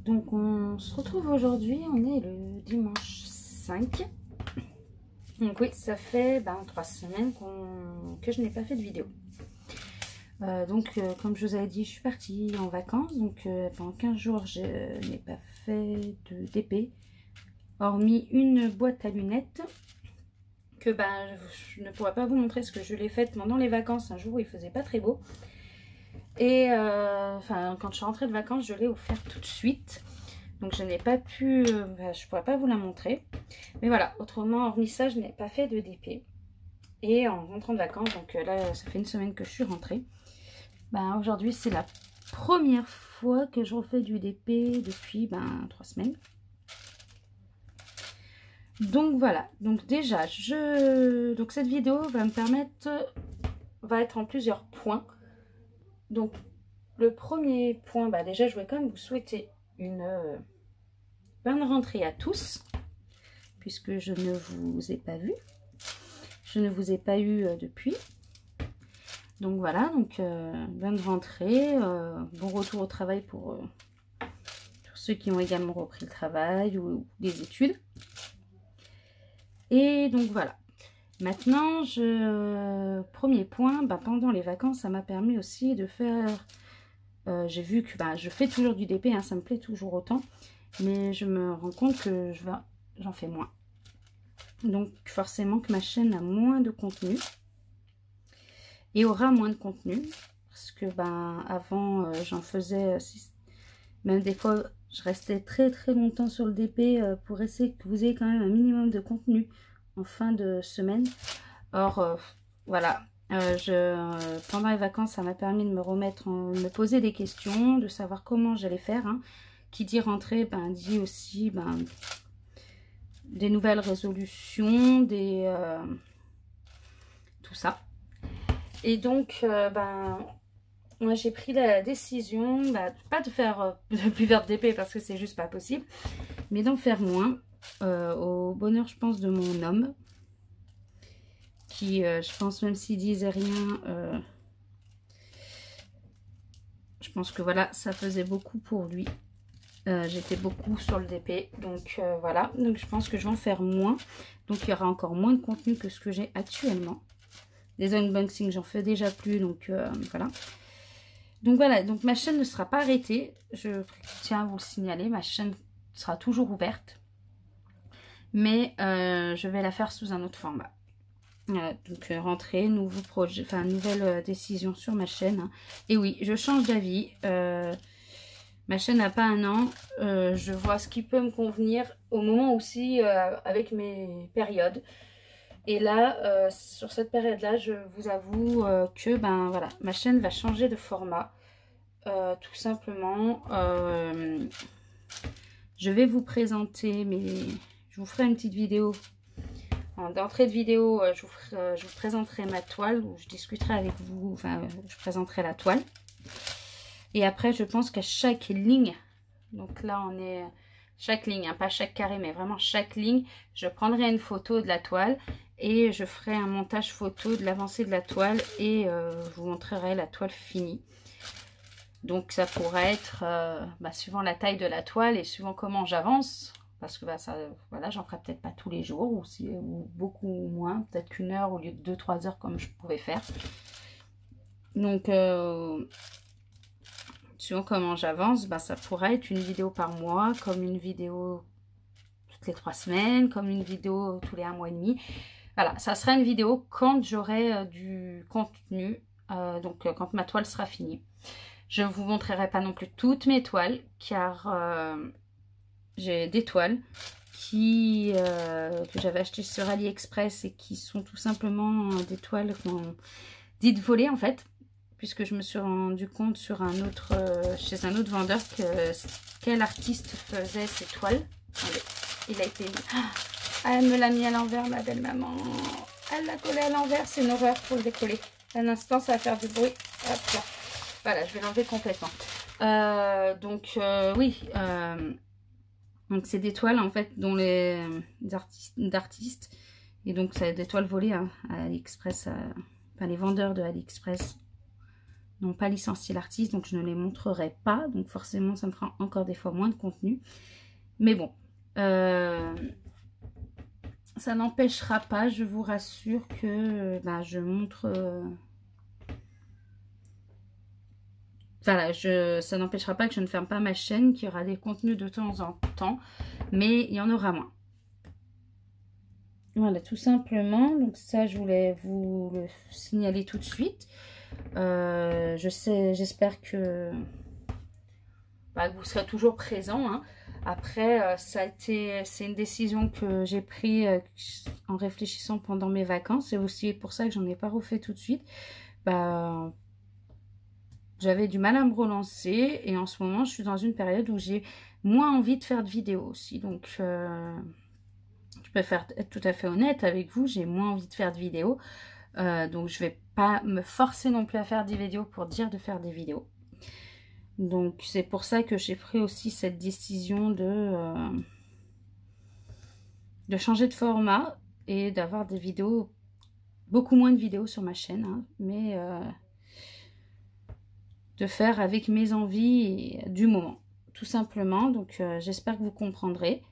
Donc on se retrouve aujourd'hui, on est le dimanche 5. Donc oui, ça fait 3 semaines que je n'ai pas fait de vidéo. Comme je vous avais dit, je suis partie en vacances. Donc pendant 15 jours, je n'ai pas fait de DP. Hormis une boîte à lunettes que je ne pourrais pas vous montrer parce que je l'ai faite pendant les vacances un jour où il faisait pas très beau. Et quand je suis rentrée de vacances, je l'ai offerte tout de suite. Donc je n'ai pas pu, je pourrais pas vous la montrer. Mais voilà, autrement, hormis ça, je n'ai pas fait de DP. Et en rentrant de vacances, donc là, ça fait une semaine que je suis rentrée. Aujourd'hui, c'est la première fois que je refais du DP depuis 3 semaines. Donc voilà, donc déjà, donc cette vidéo va me permettre, va être en plusieurs points. Donc le premier point, déjà je voulais quand même vous souhaiter une bonne rentrée à tous, puisque je ne vous ai pas vu, je ne vous ai pas eu depuis. Donc voilà, donc bonne rentrée, bon retour au travail pour ceux qui ont également repris le travail ou des études. Et donc voilà. Maintenant, premier point, pendant les vacances, ça m'a permis aussi de faire... j'ai vu que je fais toujours du DP, hein, ça me plaît toujours autant. Mais je me rends compte que j'en fais moins. Donc forcément que ma chaîne a moins de contenu. Et aura moins de contenu. Parce que avant, j'en faisais... même des fois, je restais très longtemps sur le DP pour essayer que vous ayez quand même un minimum de contenu en fin de semaine. Or, voilà, pendant les vacances, ça m'a permis de me remettre, me poser des questions, de savoir comment j'allais faire. Hein. Qui dit rentrer, dit aussi des nouvelles résolutions, tout ça. Et donc, moi j'ai pris la décision, pas de faire de plus faire de DP parce que c'est juste pas possible, mais d'en faire moins, au bonheur, je pense, de mon homme. Qui, je pense, même s'il disait rien, je pense que voilà, ça faisait beaucoup pour lui. J'étais beaucoup sur le DP, donc voilà. Donc je pense que je vais en faire moins. Donc il y aura encore moins de contenu que ce que j'ai actuellement. Les unboxings, j'en fais déjà plus, donc voilà. Donc voilà, donc ma chaîne ne sera pas arrêtée. Je tiens à vous le signaler, ma chaîne sera toujours ouverte. Mais je vais la faire sous un autre format. Voilà, donc rentrée, nouveau projet, nouvelle décision sur ma chaîne. Hein. Et oui, je change d'avis. Ma chaîne n'a pas un an. Je vois ce qui peut me convenir au moment aussi avec mes périodes. Et là, sur cette période-là, je vous avoue que voilà, ma chaîne va changer de format. Tout simplement. Je vais vous présenter je vous ferai une petite vidéo. D'entrée de vidéo, je vous présenterai ma toile, où je discuterai avec vous, je présenterai la toile. Et après, je pense qu'à chaque ligne, donc là on est chaque ligne, hein, pas chaque carré, mais vraiment chaque ligne, je prendrai une photo de la toile et je ferai un montage photo de l'avancée de la toile et je vous montrerai la toile finie. Donc ça pourrait être, suivant la taille de la toile et suivant comment j'avance. Parce que voilà, j'en ferai peut-être pas tous les jours ou beaucoup moins, peut-être qu'une heure au lieu de 2-3 heures comme je pouvais faire. Donc, suivant comment j'avance, ça pourrait être une vidéo par mois, comme une vidéo toutes les 3 semaines, comme une vidéo tous les 1 mois et demi. Voilà, ça sera une vidéo quand j'aurai du contenu, donc quand ma toile sera finie. Je ne vous montrerai pas non plus toutes mes toiles, car... j'ai des toiles que j'avais achetées sur AliExpress et qui sont tout simplement des toiles dites volées en fait, puisque je me suis rendu compte sur chez un autre vendeur quel artiste faisait ces toiles. Allez, il a été mis. Ah, elle me l'a mis à l'envers, ma belle maman. Elle l'a collé à l'envers, c'est une horreur pour le décoller. Un instant, ça va faire du bruit. Hop là. Voilà, je vais l'enlever complètement. Oui. Donc c'est des toiles en fait dont d'artistes et donc c'est des toiles volées hein, à AliExpress, les vendeurs de AliExpress, n'ont pas licencié l'artiste, donc je ne les montrerai pas. Donc forcément, ça me fera encore des fois moins de contenu. Mais bon, ça n'empêchera pas, je vous rassure, que je montre... Voilà, ça n'empêchera pas que je ne ferme pas ma chaîne, qu'il y aura des contenus de temps en temps, mais il y en aura moins. Voilà, tout simplement. Donc ça, je voulais vous le signaler tout de suite. J'espère que vous serez toujours présent, hein. Après, c'est une décision que j'ai prise en réfléchissant pendant mes vacances. C'est aussi pour ça que j'en ai pas refait tout de suite. J'avais du mal à me relancer et en ce moment, je suis dans une période où j'ai moins envie de faire de vidéos aussi. Donc, je préfère être tout à fait honnête avec vous, j'ai moins envie de faire de vidéos. Donc, je vais pas me forcer non plus à faire des vidéos pour dire de faire des vidéos. Donc, c'est pour ça que j'ai pris aussi cette décision de changer de format et d'avoir des vidéos, beaucoup moins de vidéos sur ma chaîne, hein, mais de faire avec mes envies du moment, tout simplement. Donc, j'espère que vous comprendrez.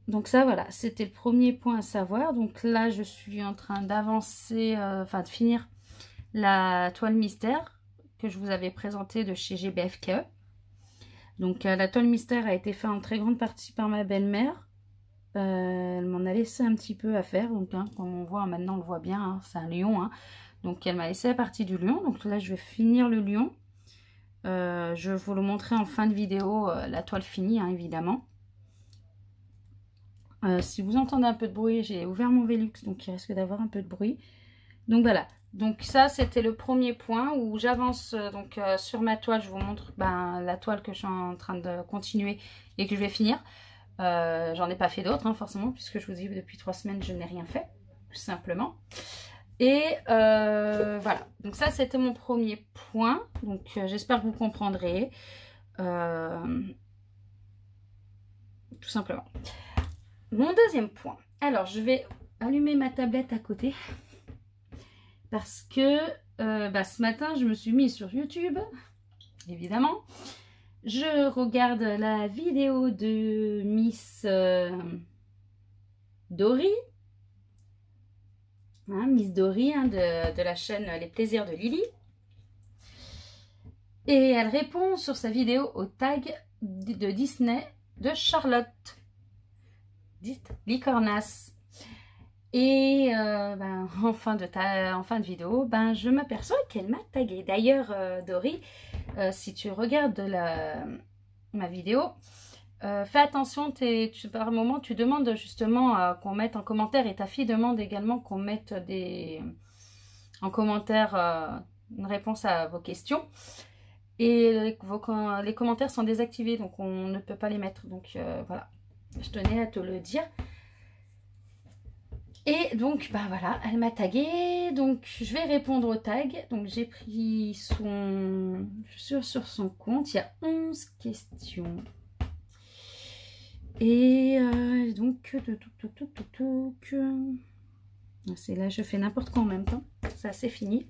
Donc ça, voilà, c'était le premier point à savoir. Donc là, je suis en train d'avancer, de finir la toile mystère que je vous avais présentée de chez GBFK. Donc la toile mystère a été faite en très grande partie par ma belle-mère. Elle m'en a laissé un petit peu à faire. Donc comme on voit, maintenant on le voit bien, hein, c'est un lion. Hein. Donc elle m'a laissé la partie du lion. Donc là, je vais finir le lion. Je vais vous le montrer en fin de vidéo, la toile finie, hein, évidemment. Si vous entendez un peu de bruit, j'ai ouvert mon Velux, donc il risque d'avoir un peu de bruit. Donc voilà, donc ça c'était le premier point où j'avance sur ma toile. Je vous montre la toile que je suis en train de continuer et que je vais finir. J'en ai pas fait d'autres, hein, forcément, puisque je vous dis depuis 3 semaines je n'ai rien fait, tout simplement. Et voilà, donc ça c'était mon premier point. Donc j'espère que vous comprendrez. Tout simplement. Mon deuxième point. Alors, je vais allumer ma tablette à côté. Parce que ce matin, je me suis mise sur YouTube. Évidemment. Je regarde la vidéo de Miss Dory. Hein, Miss Dory, hein, de la chaîne Les Plaisirs de Lily. Et elle répond sur sa vidéo au tag de Disney de Charlotte. Dites Licornas. Et en fin de vidéo, je m'aperçois qu'elle m'a tagué. D'ailleurs, Dory, si tu regardes ma vidéo, fais attention, par moment tu demandes justement qu'on mette en commentaire, et ta fille demande également qu'on mette en commentaire une réponse à vos questions. Et les commentaires sont désactivés, donc on ne peut pas les mettre. Donc voilà. Je tenais à te le dire. Et donc, voilà, elle m'a tagué. Donc, je vais répondre au tag. Donc, j'ai pris sur son compte. Il y a 11 questions. Et donc, c'est là, je fais n'importe quoi en même temps. Ça, c'est fini.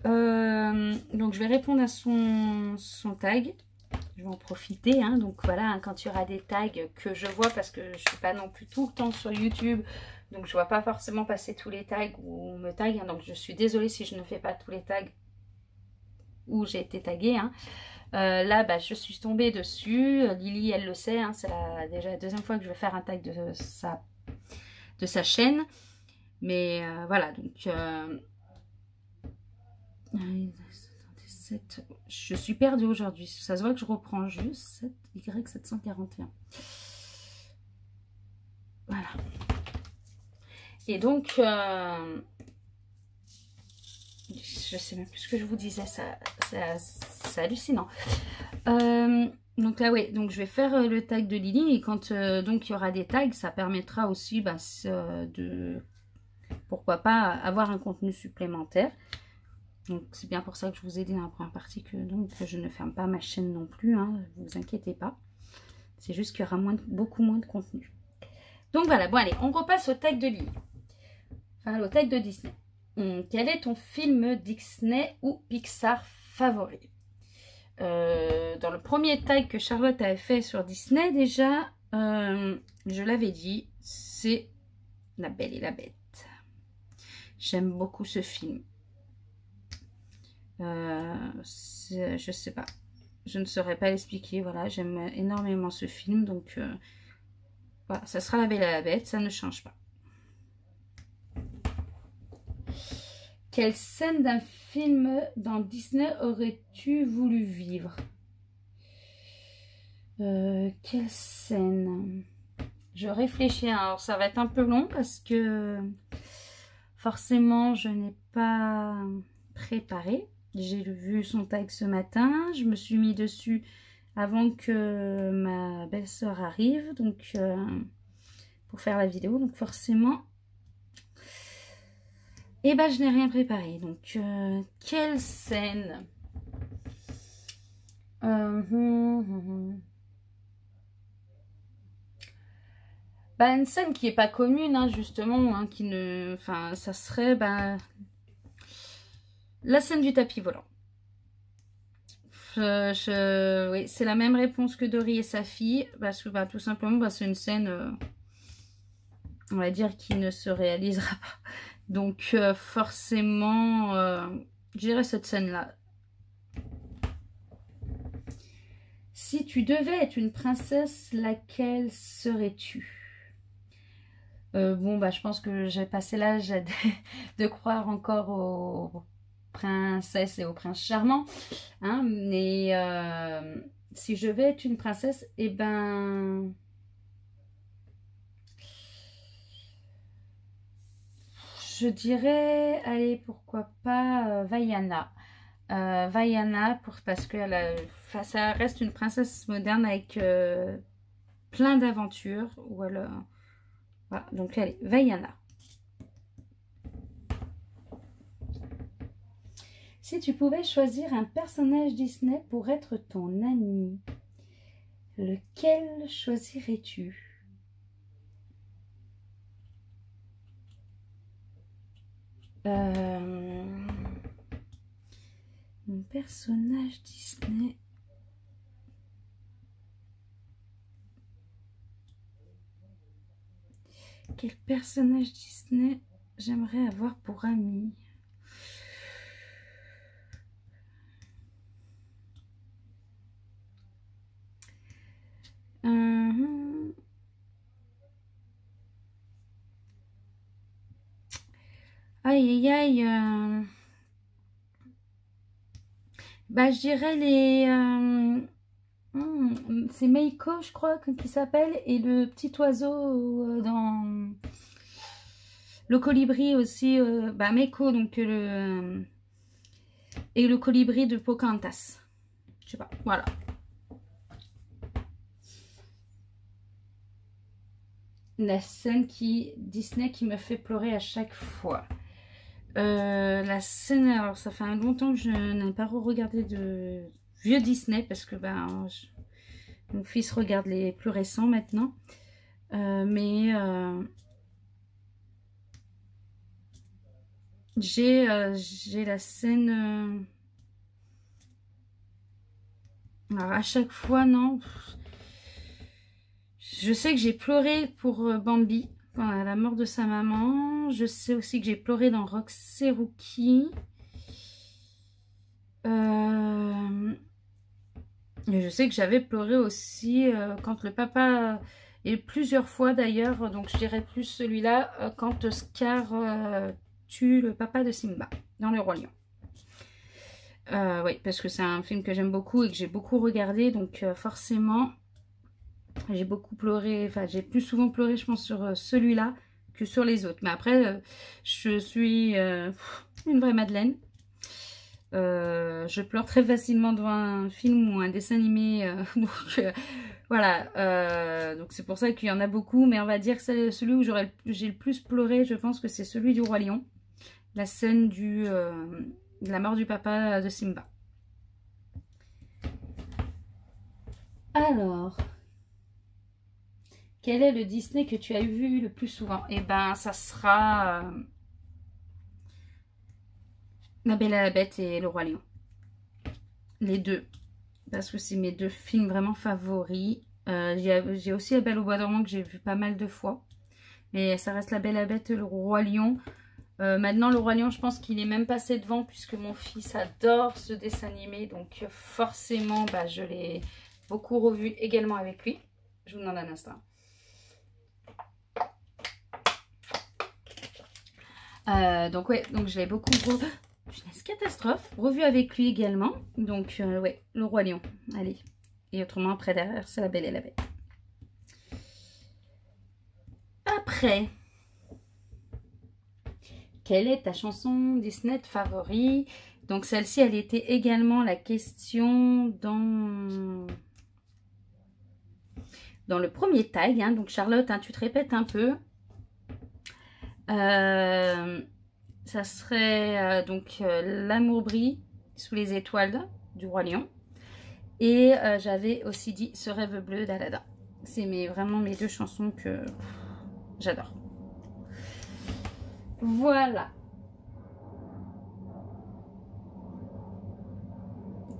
Donc, je vais répondre à son tag. Je vais en profiter, hein. Donc voilà, hein, quand il y aura des tags que je vois, parce que je ne suis pas non plus tout le temps sur YouTube, donc je ne vois pas forcément passer tous les tags où on me tag, hein. Donc je suis désolée si je ne fais pas tous les tags où j'ai été taguée, hein. Là, je suis tombée dessus. Lily, elle le sait, hein, c'est déjà la deuxième fois que je vais faire un tag de sa chaîne. Mais voilà, donc... je suis perdue aujourd'hui. Ça se voit que je reprends juste Y741. Voilà. Et donc, je sais même plus ce que je vous disais. C'est hallucinant. Donc là, ouais. Donc, je vais faire le tag de Lily. Et quand donc il y aura des tags, ça permettra aussi de, pourquoi pas, avoir un contenu supplémentaire. Donc c'est bien pour ça que je vous ai dit dans la première partie que je ne ferme pas ma chaîne non plus, hein, ne vous inquiétez pas. C'est juste qu'il y aura beaucoup moins de contenu. Donc voilà, bon allez, on repasse au tag de Lily. Enfin, au tag de Disney. Quel est ton film Disney ou Pixar favori? Dans le premier tag que Charlotte avait fait sur Disney déjà, je l'avais dit, c'est La Belle et la Bête. J'aime beaucoup ce film. Je sais pas. Je ne saurais pas l'expliquer. Voilà, j'aime énormément ce film. Donc, voilà, ça sera La Belle et la Bête. Ça ne change pas. Quelle scène d'un film dans Disney aurais-tu voulu vivre? Quelle scène? Je réfléchis. Alors, ça va être un peu long parce que forcément, je n'ai pas préparé. J'ai vu son tag ce matin. Je me suis mis dessus avant que ma belle-sœur arrive. Donc, pour faire la vidéo. Donc, forcément... Eh ben, je n'ai rien préparé. Donc, quelle scène? Bah, une scène qui n'est pas commune, hein, justement, hein, qui ne... Enfin, ça serait bah, la scène du tapis volant. Oui, c'est la même réponse que Dory et sa fille, parce que bah, tout simplement, bah, c'est une scène, on va dire, qui ne se réalisera pas. Donc, forcément, je dirais cette scène-là. Si tu devais être une princesse, laquelle serais-tu? Bon, bah, je pense que j'ai passé l'âge de croire encore aux princesses et aux princes charmants. Hein, mais si je vais être une princesse, eh ben... Je dirais, allez, pourquoi pas Vaiana. Vaiana, parce que ça reste une princesse moderne avec plein d'aventures. Voilà. Voilà, donc allez, Vaiana. Si tu pouvais choisir un personnage Disney pour être ton ami, lequel choisirais-tu? Mon personnage Disney. Quel personnage Disney j'aimerais avoir pour ami? Aïe, aïe, aïe. Bah, je dirais les... c'est Meiko, je crois, qui s'appelle. Et le petit oiseau dans... Le colibri aussi. Bah, Meiko, donc et le colibri de Pocahontas. Je sais pas, voilà. La scène Disney qui me fait pleurer à chaque fois. La scène, alors ça fait un longtemps que je n'ai pas regardé de vieux Disney parce que ben, mon fils regarde les plus récents maintenant. Mais j'ai la scène... alors à chaque fois, non. Je sais que j'ai pleuré pour Bambi. À la mort de sa maman. Je sais aussi que j'ai pleuré dans Roxy Rookie. Et je sais que j'avais pleuré aussi quand le papa, et plusieurs fois d'ailleurs, donc je dirais plus celui-là, quand Scar tue le papa de Simba dans Le Roi Lion. Oui, parce que c'est un film que j'aime beaucoup et que j'ai beaucoup regardé, donc forcément, j'ai beaucoup pleuré, enfin j'ai plus souvent pleuré je pense sur celui-là que sur les autres. Mais après, je suis une vraie Madeleine. Je pleure très facilement devant un film ou un dessin animé. Donc voilà, donc c'est pour ça qu'il y en a beaucoup. Mais on va dire que c'est celui où j'ai le plus pleuré, je pense que c'est celui du Roi Lion. La scène de la mort du papa de Simba. Alors... Quel est le Disney que tu as vu le plus souvent? Eh ben, ça sera La Belle et la Bête et Le Roi Lion. Les deux. Parce que c'est mes deux films vraiment favoris. J'ai aussi La Belle au Bois dormant que j'ai vu pas mal de fois. Mais ça reste La Belle et la Bête et Le Roi Lion. Maintenant, Le Roi Lion, je pense qu'il est même passé devant puisque mon fils adore ce dessin animé. Donc forcément, bah, je l'ai beaucoup revu également avec lui. Je vous demande un instant. Donc ouais, donc je l'ai beaucoup revu. Catastrophe. Revu avec lui également. Donc ouais, Le Roi Lion. Allez. Et autrement, après derrière, c'est La Belle et la Bête. Après, quelle est ta chanson Disney favorite? Donc celle-ci, elle était également la question dans le premier tag. Hein. Donc Charlotte, hein, tu te répètes un peu. Ça serait L'amour brille sous les étoiles du Roi Lion. Et j'avais aussi dit Ce rêve bleu d'Aladin. C'est vraiment mes deux chansons que j'adore. Voilà.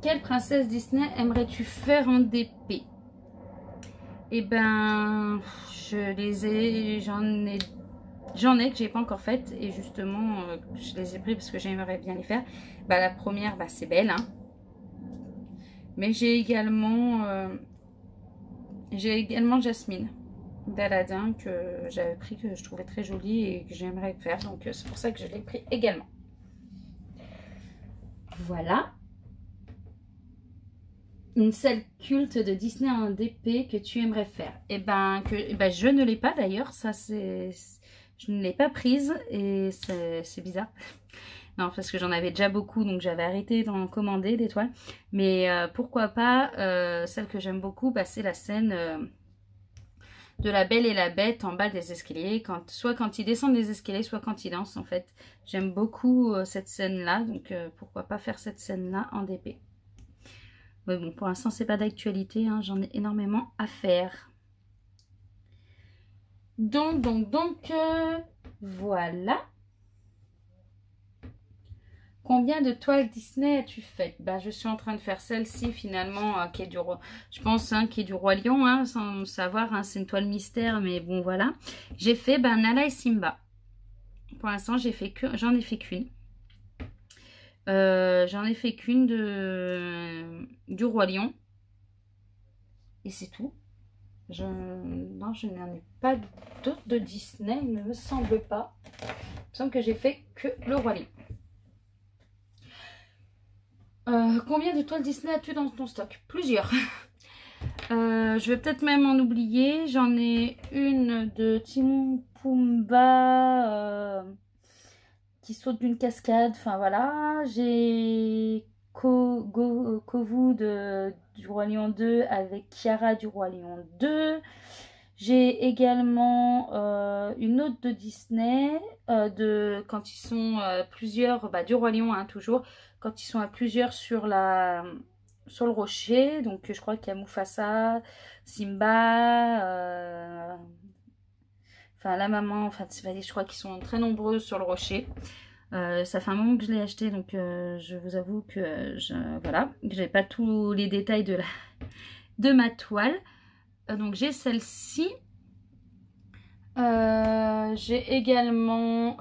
Quelle princesse Disney aimerais-tu faire en DP? Eh ben, j'en ai que j'ai pas encore faites et justement, je les ai pris parce que j'aimerais bien les faire. Bah, la première, bah, c'est Belle, hein. Mais j'ai également Jasmine d'Aladin que j'avais pris, que je trouvais très jolie et que j'aimerais faire. Donc, c'est pour ça que je l'ai pris également. Voilà. Une scène culte de Disney en DP que tu aimerais faire. Eh ben, je ne l'ai pas d'ailleurs. Ça, je ne l'ai pas prise et c'est bizarre. Non, parce que j'en avais déjà beaucoup, donc j'avais arrêté d'en commander des toiles. Mais pourquoi pas, celle que j'aime beaucoup, bah, c'est la scène de La Belle et la Bête en bas des escaliers. Soit quand ils descendent les escaliers, soit quand ils dansent en fait. J'aime beaucoup cette scène-là, donc pourquoi pas faire cette scène-là en DP. Mais bon, pour l'instant, c'est pas d'actualité, hein, j'en ai énormément à faire. Donc, voilà. Combien de toiles Disney as-tu fait? Bah, je suis en train de faire celle-ci finalement, qui est du roi, je pense, hein, qui est du Roi Lion, hein, sans savoir, hein, c'est une toile mystère, mais bon, voilà. J'ai fait Nala et Simba. Pour l'instant, j'en ai fait qu'une. J'en ai fait qu'une du Roi Lion. Et c'est tout. Non, je n'en ai pas d'autres de Disney, il ne me semble pas. Il me semble que j'ai fait que le Roi Lion. Combien de toiles Disney as-tu dans ton stock? Plusieurs. Je vais peut-être même en oublier. J'en ai une de Timon Pumba qui saute d'une cascade. Enfin voilà. J'ai Kovu du Roi Lion 2 avec Kiara du Roi Lion 2. J'ai également une autre de Disney quand ils sont plusieurs, bah, du Roi Lion, hein, toujours, quand ils sont à plusieurs sur le rocher. Donc je crois qu'il y a Mufasa, Simba, enfin la maman, enfin je crois qu'ils sont très nombreux sur le rocher. Ça fait un moment que je l'ai acheté, donc je vous avoue que voilà, j'ai pas tous les détails de ma toile. Donc j'ai celle-ci. J'ai également,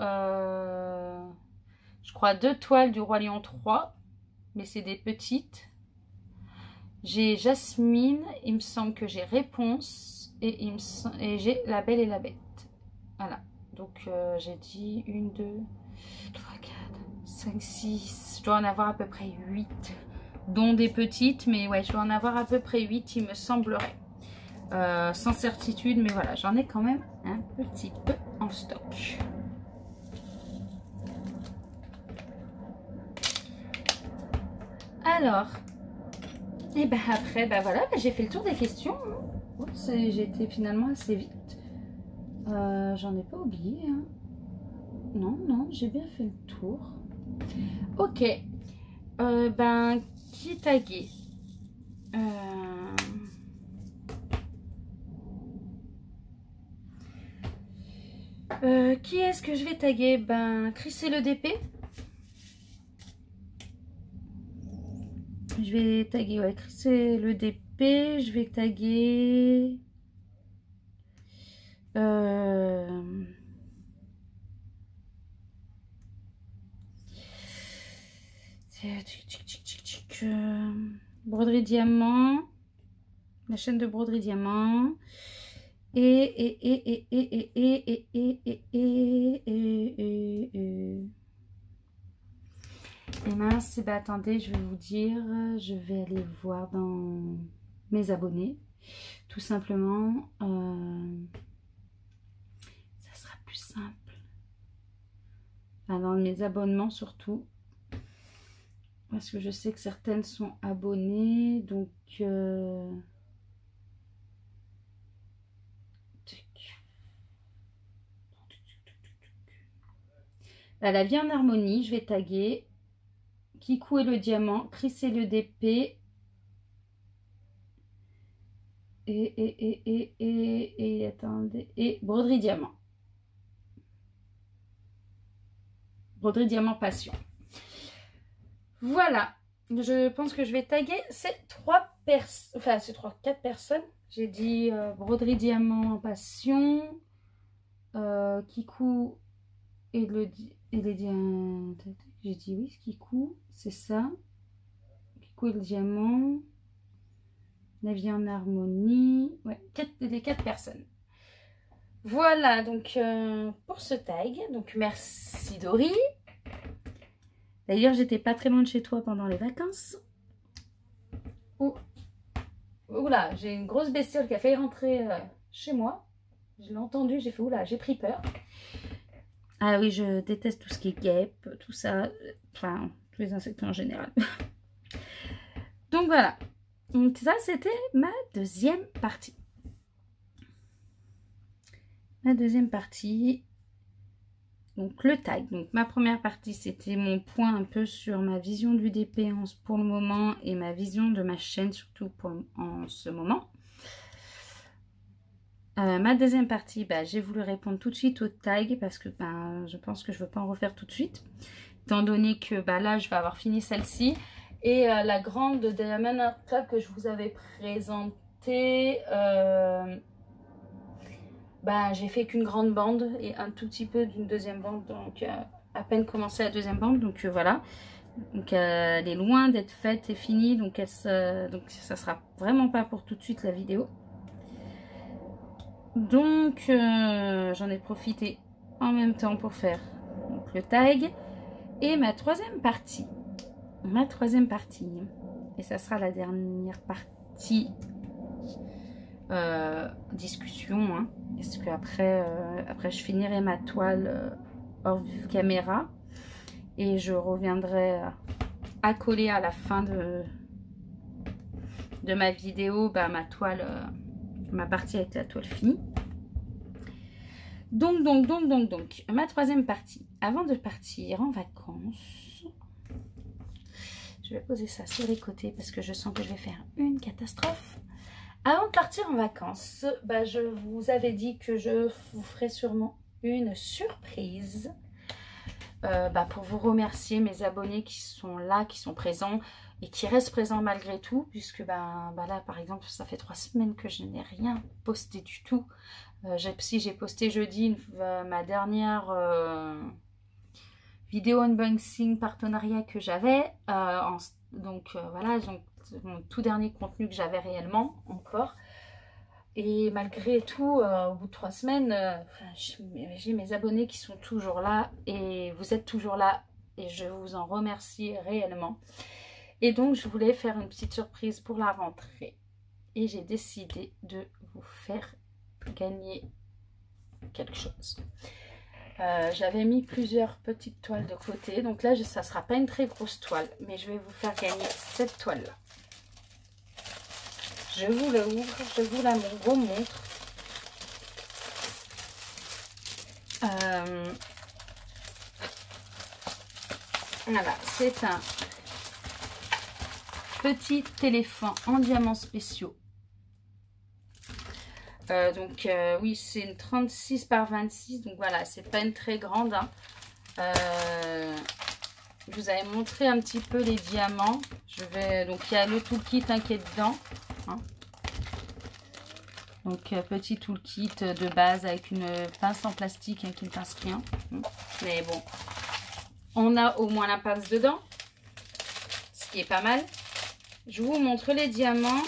je crois, 2 toiles du Roi Lion 3, mais c'est des petites. J'ai Jasmine, il me semble que j'ai Réponse et j'ai La Belle et la Bête. Voilà, donc j'ai dit 1, 2, 3, 4, 5, 6, je dois en avoir à peu près 8, dont des petites, mais ouais, je dois en avoir à peu près 8, il me semblerait. Sans certitude, mais voilà, j'en ai quand même un petit peu en stock. Alors, et ben après, ben voilà, j'ai fait le tour des questions. Hein. J'ai été finalement assez vite. J'en ai pas oublié. Hein. Non, j'ai bien fait le tour. Ok. Ben, qui est tagué? Qui est-ce que je vais taguer? Ben, Chris et le DP. Je vais taguer, ouais, c'est le DP. Je vais taguer... broderie diamant. La chaîne de broderie diamant. Et mince, bah attendez, je vais vous dire, je vais aller voir dans mes abonnés, tout simplement, ça sera plus simple, enfin, dans mes abonnements surtout, parce que je sais que certaines sont abonnées, donc la vie en harmonie, je vais taguer Kikou et le diamant, Chris et le DP, et attendez, et broderie diamant. Broderie diamant passion. Voilà, je pense que je vais taguer ces 4 personnes. J'ai dit broderie diamant passion, Kikou et les diamants. J'ai dit oui, Kikou, c'est ça. Kikou et le diamant. La vie en harmonie. Ouais, les 4 personnes. Voilà, donc pour ce tag. Donc merci Dory. D'ailleurs, j'étais pas très loin de chez toi pendant les vacances. Oula, j'ai une grosse bestiole qui a failli rentrer chez moi. Je l'ai entendu, j'ai fait oula, j'ai pris peur. Ah oui, je déteste tout ce qui est guêpe, tout ça. Enfin, tous les insectes en général. Donc voilà. Donc ça, c'était ma deuxième partie. Ma deuxième partie. Donc le tag. Donc ma première partie, c'était mon point un peu sur ma vision du DP pour le moment et ma vision de ma chaîne surtout en ce moment. Ma deuxième partie, bah, j'ai voulu répondre tout de suite au tag parce que bah, je pense que je ne veux pas en refaire tout de suite. Étant donné que bah, là, je vais avoir fini celle-ci. Et la grande de Diamond Club que je vous avais présentée, bah, j'ai fait qu'une grande bande et un tout petit peu d'une deuxième bande. Donc à peine commencé la deuxième bande. Donc voilà. Donc elle est loin d'être faite et finie. Donc ça sera vraiment pas pour tout de suite la vidéo. Donc j'en ai profité en même temps pour faire donc, le tag et ma troisième partie. Et ça sera la dernière partie discussion, hein, parce que après je finirai ma toile hors caméra et je reviendrai à coller à la fin de ma vidéo bah, ma toile, ma partie avec la toile finie. Donc, ma troisième partie. Avant de partir en vacances, je vais poser ça sur les côtés parce que je sens que je vais faire une catastrophe. Avant de partir en vacances, bah, je vous avais dit que je vous ferai sûrement une surprise bah, pour vous remercier mes abonnés qui sont là, qui sont présents et qui restent présents malgré tout, puisque bah, là par exemple ça fait 3 semaines que je n'ai rien posté du tout. Si j'ai posté jeudi ma dernière vidéo unboxing partenariat que j'avais, voilà, donc mon tout dernier contenu que j'avais réellement encore. Et malgré tout, au bout de 3 semaines, j'ai mes abonnés qui sont toujours là et vous êtes toujours là et je vous en remercie réellement. Et donc je voulais faire une petite surprise pour la rentrée et j'ai décidé de vous faire gagner quelque chose. J'avais mis plusieurs petites toiles de côté, donc là ça sera pas une très grosse toile, mais je vais vous faire gagner cette toile là. Je vous la ouvre, je vous la remontre. Voilà, c'est un petit éléphant en diamants spéciaux. Oui, c'est une 36 par 26, donc voilà, c'est pas une très grande. Hein. Je vous avais montré un petit peu les diamants. Donc il y a le toolkit qui est dedans. Hein. Donc petit toolkit de base avec une pince en plastique qui ne pince rien. Mais bon, on a au moins la pince dedans. Ce qui est pas mal. Je vous montre les diamants.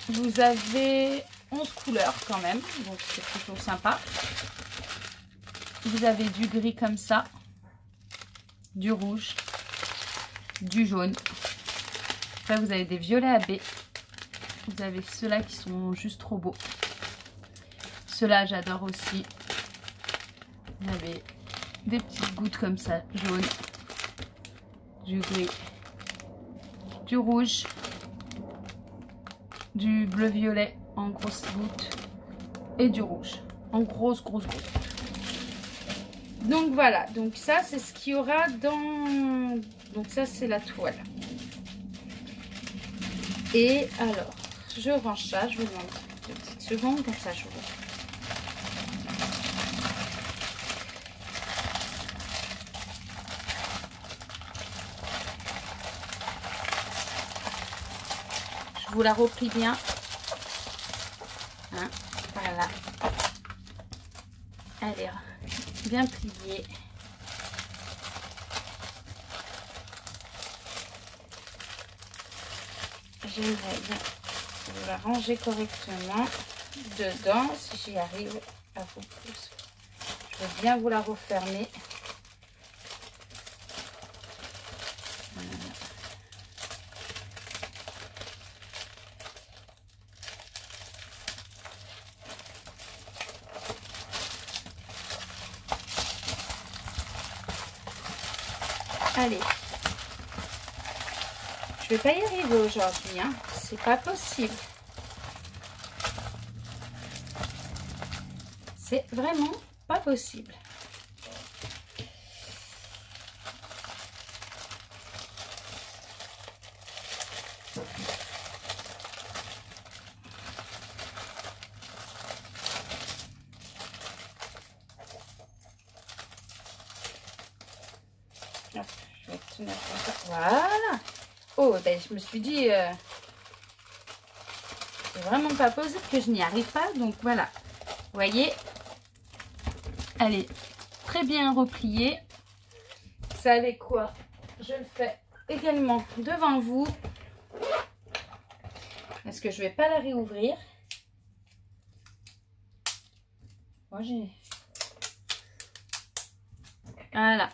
Vous avez 11 couleurs quand même, donc c'est plutôt sympa. Vous avez du gris comme ça, du rouge, du jaune. Après vous avez des violets à baies. Vous avez ceux-là qui sont juste trop beaux. Ceux-là j'adore aussi. Vous avez des petites gouttes comme ça, jaune, du gris, du rouge, du bleu-violet en grosses gouttes et du rouge en grosses gouttes. Donc voilà, donc ça c'est ce qu'il y aura dans... Donc ça c'est la toile. Et alors, je range ça, je vous demande 2 petites secondes, comme ça je vous... Je vous la replie bien. Hein, voilà. Elle est bien pliée. J'aimerais bien vous la ranger correctement dedans, si j'y arrive à vous pousser. Je vais bien vous la refermer. Allez, je vais pas y arriver aujourd'hui, hein. C'est pas possible. C'est vraiment pas possible. Voilà. Oh, ben je me suis dit, c'est vraiment pas possible que je n'y arrive pas. Donc voilà, vous voyez, elle est très bien repliée. Vous savez quoi? Je le fais également devant vous. Parce que je vais pas la réouvrir. Moi, voilà.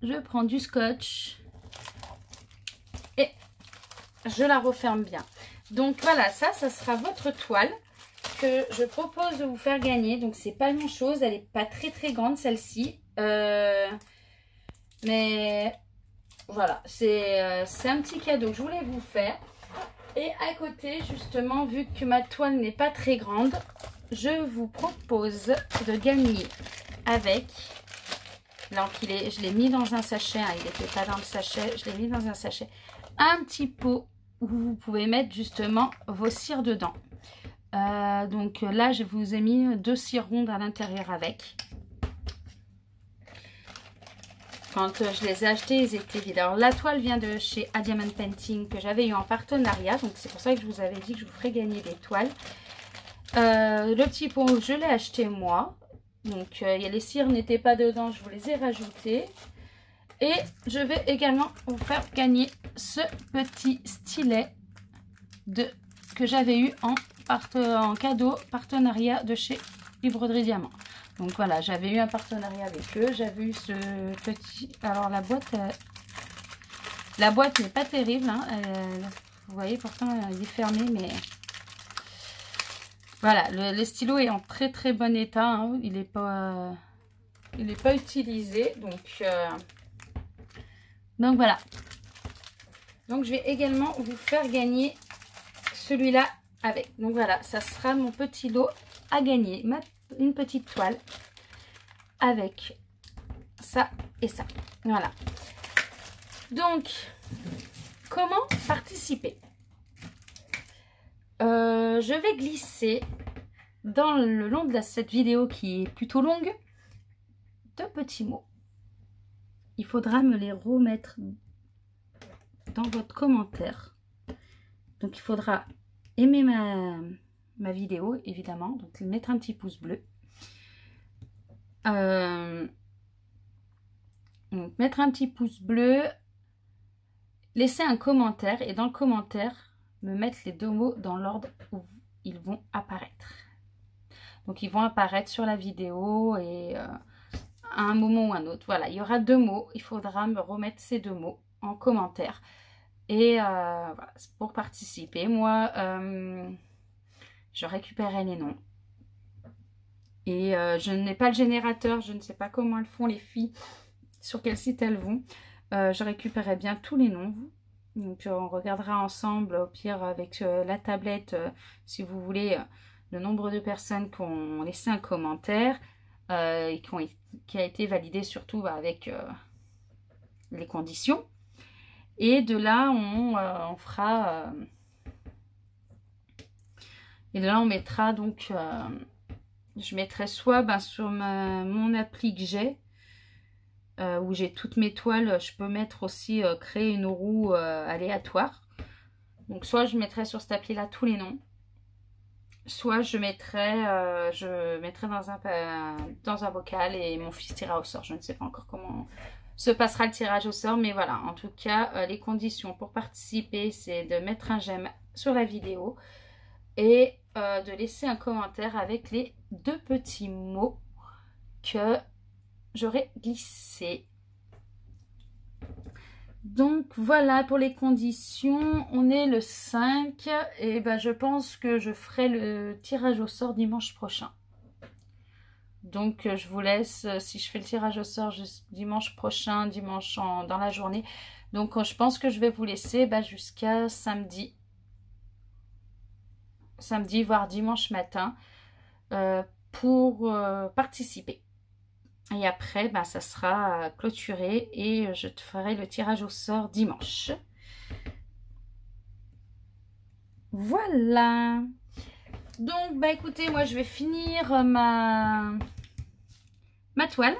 Je prends du scotch et je la referme bien. Donc voilà, ça sera votre toile que je propose de vous faire gagner. Donc c'est pas grand chose, elle est pas très grande celle-ci. Mais voilà, c'est un petit cadeau que je voulais vous faire. Et à côté, justement, vu que ma toile n'est pas très grande, je vous propose de gagner avec... Donc je l'ai mis dans un sachet, hein, il n'était pas dans le sachet, je l'ai mis dans un sachet. Un petit pot où vous pouvez mettre justement vos cires dedans. Donc là, je vous ai mis 2 cires rondes à l'intérieur avec. Quand je les ai achetés, ils étaient vides. Alors la toile vient de chez A Diamond Painting que j'avais eu en partenariat. Donc c'est pour ça que je vous avais dit que je vous ferais gagner des toiles. Le petit pot, je l'ai acheté moi. Donc les cires n'étaient pas dedans, je vous les ai rajoutées. Et je vais également vous faire gagner ce petit stylet que j'avais eu en cadeau partenariat de chez Broderie Diamant. Donc voilà, j'avais eu un partenariat avec eux. J'avais eu ce petit... Alors la boîte n'est pas terrible. Hein. Vous voyez, pourtant elle est fermée, mais... Voilà, le stylo est en très bon état. Hein. Il n'est pas utilisé. Donc voilà. Donc je vais également vous faire gagner celui-là avec. Donc voilà, ça sera mon petit lot à gagner. Une petite toile avec ça et ça. Voilà. Donc, comment participer? Je vais glisser dans le long de cette vidéo qui est plutôt longue, 2 petits mots. Il faudra me les remettre dans votre commentaire. Donc il faudra aimer ma vidéo, évidemment. Donc mettre un petit pouce bleu. Donc mettre un petit pouce bleu. Laisser un commentaire. Et dans le commentaire, me mettre les 2 mots dans l'ordre où ils vont apparaître. Donc ils vont apparaître sur la vidéo et à un moment ou un autre. Voilà, il y aura 2 mots. Il faudra me remettre ces 2 mots en commentaire. Et voilà, pour participer, moi, je récupérerai les noms. Et je n'ai pas le générateur, je ne sais pas comment elles font les filles, sur quel site elles vont. Je récupérerai bien tous les noms. Donc on regardera ensemble, au pire avec la tablette, si vous voulez, le nombre de personnes qui ont laissé un commentaire et qui a été validé surtout avec les conditions. Et de là, on fera... et de là, on mettra donc... je mettrai soit sur mon appli que j'ai, où j'ai toutes mes toiles, je peux mettre aussi créer une roue aléatoire. Donc soit je mettrai sur cette appli là tous les noms, soit je mettrai dans un bocal et mon fils tirera au sort. Je ne sais pas encore comment se passera le tirage au sort, mais voilà, en tout cas les conditions pour participer, c'est de mettre un j'aime sur la vidéo et de laisser un commentaire avec les 2 petits mots que j'aurais glissés. Donc voilà pour les conditions. On est le 5 et je pense que je ferai le tirage au sort dimanche prochain. Donc je vous laisse, si je fais le tirage au sort dimanche prochain, dans la journée. Donc je pense que je vais vous laisser jusqu'à samedi. Samedi, voire dimanche matin, pour participer. Et après, ça sera clôturé et je te ferai le tirage au sort dimanche. Voilà. Donc, écoutez, moi, je vais finir ma toile.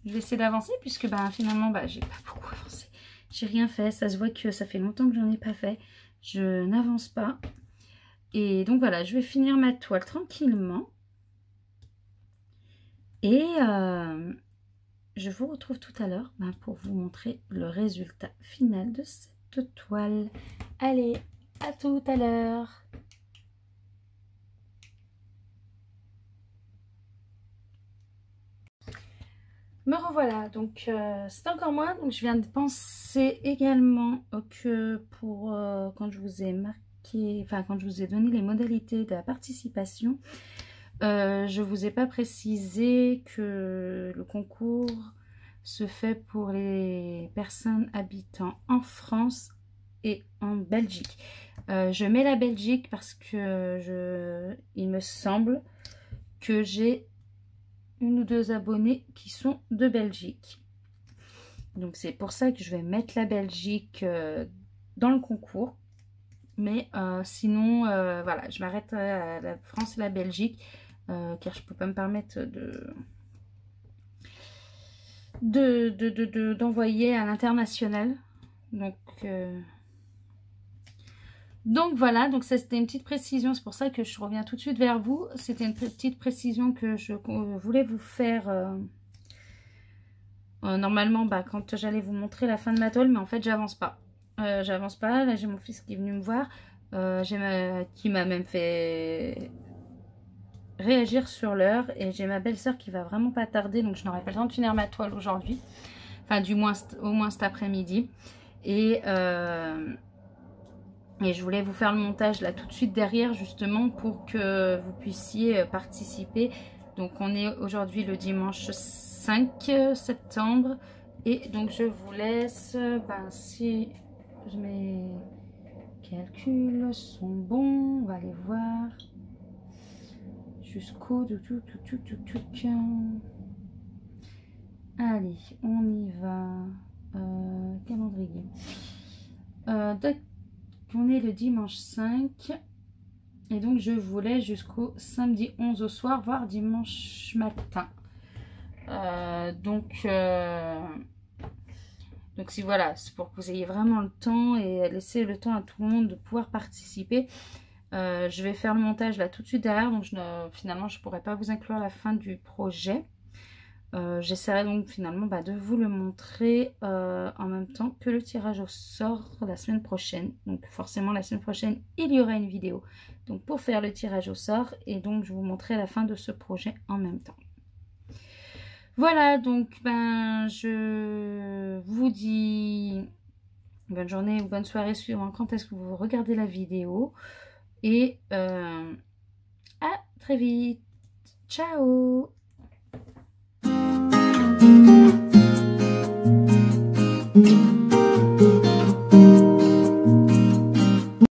Je vais essayer d'avancer puisque, finalement, j'ai pas beaucoup avancé. J'ai rien fait. Ça se voit que ça fait longtemps que j'en ai pas fait. Je n'avance pas. Et donc, voilà, je vais finir ma toile tranquillement. Et je vous retrouve tout à l'heure pour vous montrer le résultat final de cette toile. Allez, à tout à l'heure. Me revoilà, donc c'est encore moi. Donc je viens de penser également que pour quand je vous ai marqué, quand je vous ai donné les modalités de la participation, je vous ai pas précisé que le concours se fait pour les personnes habitant en France et en Belgique. Je mets la Belgique parce que il me semble que j'ai 1 ou 2 abonnés qui sont de Belgique. Donc c'est pour ça que je vais mettre la Belgique dans le concours. Mais sinon, voilà, je m'arrête à la France et la Belgique. Car je peux pas me permettre d'envoyer à l'international. Donc voilà, donc ça c'était une petite précision, c'est pour ça que je reviens tout de suite vers vous. C'était une petite précision que je voulais vous faire normalement quand j'allais vous montrer la fin de ma toile, mais en fait j'avance pas. Là j'ai mon fils qui est venu me voir, qui m'a même fait réagir sur l'heure, et j'ai ma belle-sœur qui va vraiment pas tarder, donc je n'aurai pas le temps de finir ma toile aujourd'hui, enfin du moins au moins cet après-midi, et je voulais vous faire le montage là tout de suite derrière, justement pour que vous puissiez participer. Donc on est aujourd'hui le dimanche 5 septembre et donc je vous laisse, si mes calculs sont bons, on va aller voir jusqu'au allez, on y va. Calendrier. On est le dimanche 5. Et donc je voulais jusqu'au samedi 11 au soir, voire dimanche matin. Donc si voilà, c'est pour que vous ayez vraiment le temps et laisser le temps à tout le monde de pouvoir participer. Je vais faire le montage là tout de suite derrière, donc finalement je ne pourrai pas vous inclure la fin du projet. J'essaierai donc finalement de vous le montrer en même temps que le tirage au sort la semaine prochaine. Donc forcément la semaine prochaine il y aura une vidéo donc pour faire le tirage au sort, et donc je vous montrerai la fin de ce projet en même temps. Voilà, donc je vous dis bonne journée ou bonne soirée suivant quand est-ce que vous regardez la vidéo, et à très vite. Ciao. Thank you.